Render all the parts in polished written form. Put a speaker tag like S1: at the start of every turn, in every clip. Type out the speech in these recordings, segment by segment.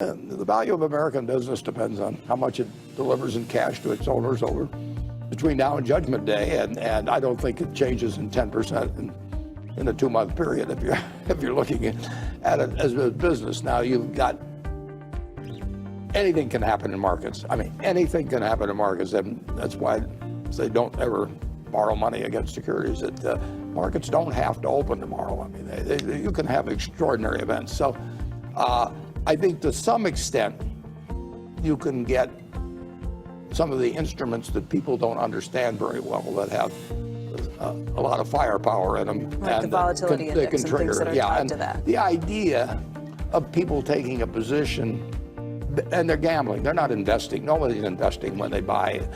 S1: And the value of American business depends on how much it delivers in cash to its owners over between now and Judgment Day, and I don't think it changes in 10% in a 2-month period if you're looking at it as a business. Now you've got anything can happen in markets. I mean, anything can happen in markets, and that's why they don't ever borrow money against securities. That markets don't have to open tomorrow. I mean, you can have extraordinary events. So I think to some extent you can get some of the instruments that people don't understand very well that have a lot of firepower in them.
S2: Like and the volatility index
S1: can trigger.
S2: Things that are tied to that.
S1: The idea of people taking a position, and they're gambling. They're not investing. Nobody's investing when they buy,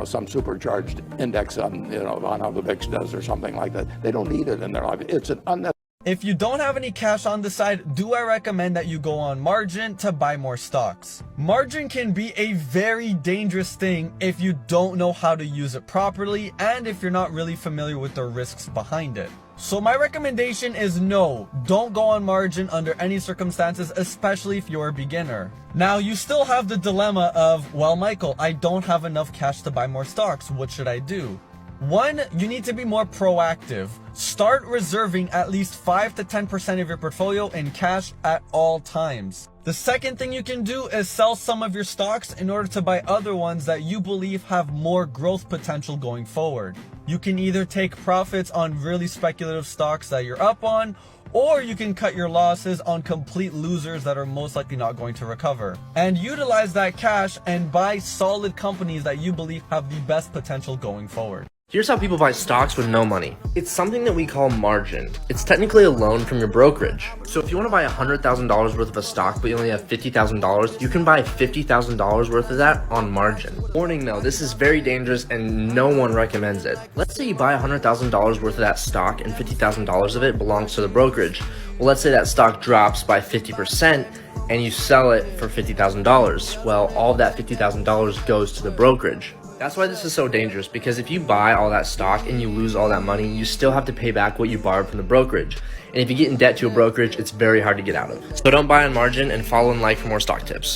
S1: some supercharged index on how the VIX does or something like that. They don't need it in their life. It's an unnecessary.
S3: If you don't have any cash on the side, do I recommend that you go on margin to buy more stocks? Margin can be a very dangerous thing if you don't know how to use it properly and if you're not really familiar with the risks behind it. So my recommendation is no, don't go on margin under any circumstances, especially if you're a beginner. Now you still have the dilemma of, well, Michael, I don't have enough cash to buy more stocks. What should I do? One, you need to be more proactive. Start reserving at least 5 to 10% of your portfolio in cash at all times. The second thing you can do is sell some of your stocks in order to buy other ones that you believe have more growth potential going forward. You can either take profits on really speculative stocks that you're up on, or you can cut your losses on complete losers that are most likely not going to recover. And utilize that cash and buy solid companies that you believe have the best potential going forward.
S4: Here's how people buy stocks with no money. It's something that we call margin. It's technically a loan from your brokerage. So if you want to buy $100,000 worth of a stock, but you only have $50,000, you can buy $50,000 worth of that on margin. Warning though, this is very dangerous and no one recommends it. Let's say you buy $100,000 worth of that stock and $50,000 of it belongs to the brokerage. Well, let's say that stock drops by 50% and you sell it for $50,000. Well, all of that $50,000 goes to the brokerage. That's why this is so dangerous, because if you buy all that stock and you lose all that money, you still have to pay back what you borrowed from the brokerage. And if you get in debt to a brokerage, it's very hard to get out of. So don't buy on margin and follow and like for more stock tips.